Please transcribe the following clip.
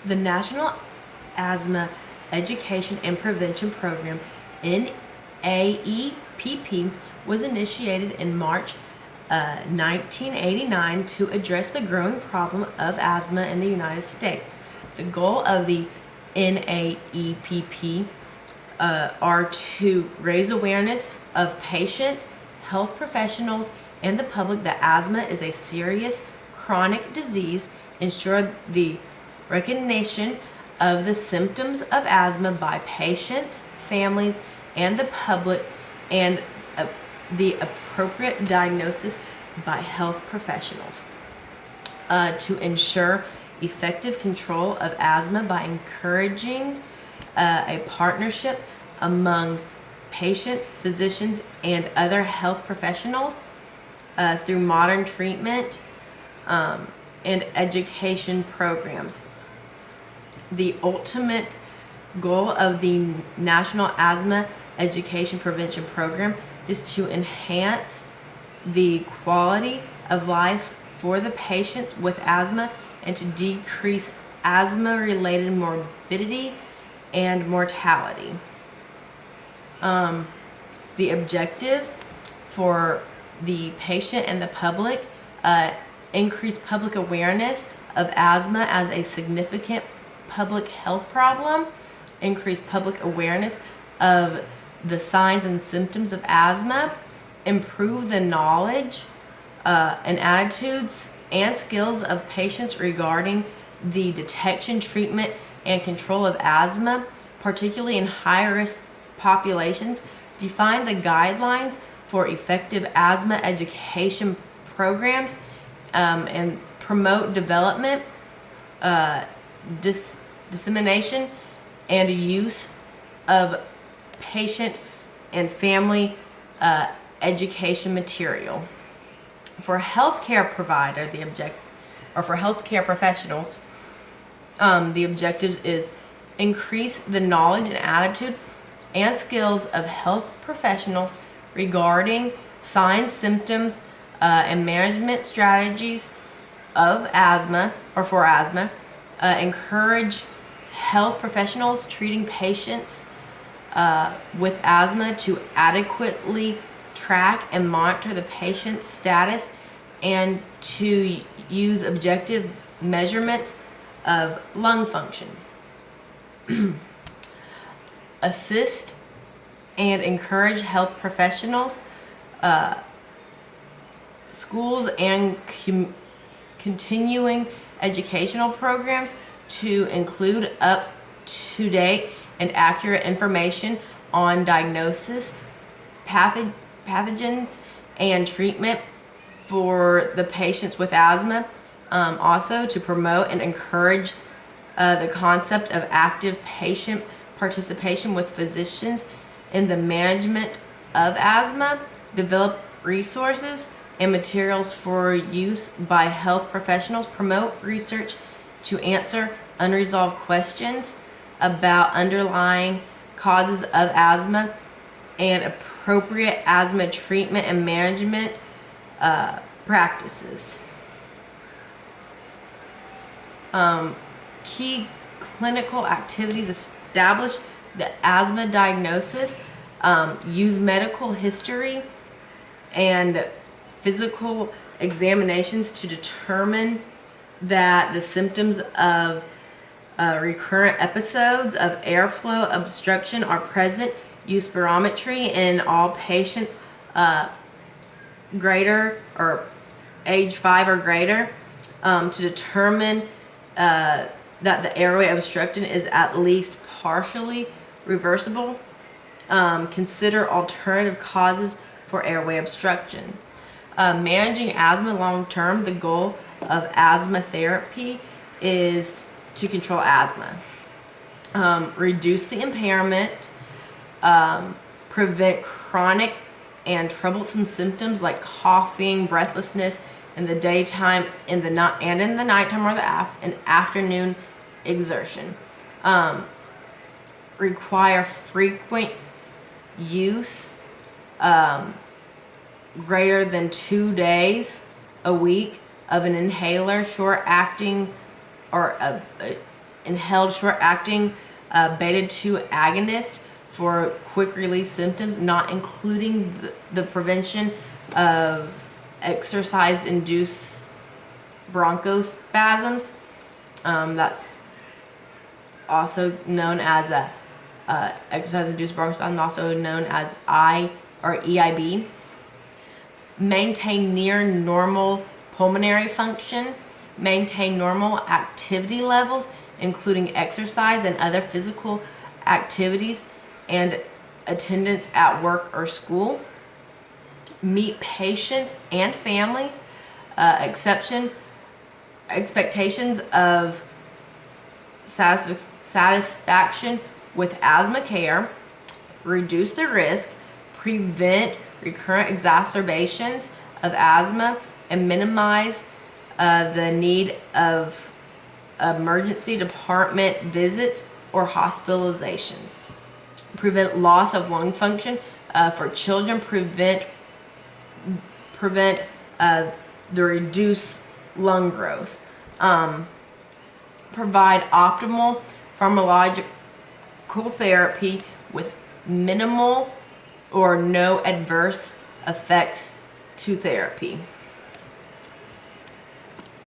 The National Asthma Education and Prevention Program, NAEPP, was initiated in March 1989 to address the growing problem of asthma in the United States. The goal of the NAEPP are to raise awareness of patient, health professionals, and the public that asthma is a serious chronic disease, ensure the recognition of the symptoms of asthma by patients, families, and the public, and the appropriate diagnosis by health professionals. To ensure effective control of asthma by encouraging a partnership among patients, physicians, and other health professionals through modern treatment and education programs. The ultimate goal of the National Asthma Education Prevention Program is to enhance the quality of life for the patients with asthma and to decrease asthma-related morbidity and mortality. The objectives for the patient and the public: increase public awareness of asthma as a significant public health problem, increase public awareness of the signs and symptoms of asthma, improve the knowledge and attitudes and skills of patients regarding the detection, treatment, and control of asthma, particularly in high-risk populations, define the guidelines for effective asthma education programs, and promote development, dissemination, and use of patient and family education material. For healthcare provider, for healthcare professionals, the objectives is increase the knowledge and attitude and skills of health professionals regarding signs, symptoms, and management strategies of asthma or for asthma. Encourage health professionals treating patients with asthma to adequately track and monitor the patient's status and to use objective measurements of lung function. Assist and encourage health professionals, schools, and continuing educational programs to include up-to-date and accurate information on diagnosis, pathogens, and treatment for the patients with asthma. Also to promote and encourage the concept of active patient participation with physicians in the management of asthma, develop resources and materials for use by health professionals, promote research to answer unresolved questions about underlying causes of asthma and appropriate asthma treatment and management practices. Key clinical activities: establish the asthma diagnosis, use medical history and physical examinations to determine that the symptoms of recurrent episodes of airflow obstruction are present. Use spirometry in all patients greater or age 5 or greater to determine that the airway obstruction is at least partially reversible. Consider alternative causes for airway obstruction. Managing asthma long term: the goal of asthma therapy is to control asthma, reduce the impairment, prevent chronic and troublesome symptoms like coughing, breathlessness in the daytime, in the nighttime or the afternoon exertion. Require frequent use, greater than 2 days a week, of an inhaler, short acting or inhaled short-acting beta-2 agonist for quick relief symptoms, not including the prevention of exercise-induced bronchospasms. That's also known as a exercise-induced bronchospasm, also known as EIB. Maintain near normal pulmonary function. Maintain normal activity levels, including exercise and other physical activities and attendance at work or school. Meet patients and families' expectations of satisfaction with asthma care. Reduce the risk, prevent recurrent exacerbations of asthma, and minimize the need of emergency department visits or hospitalizations. Prevent loss of lung function for children. Prevent the reduced lung growth. Provide optimal pharmacological therapy with minimal or no adverse effects to therapy.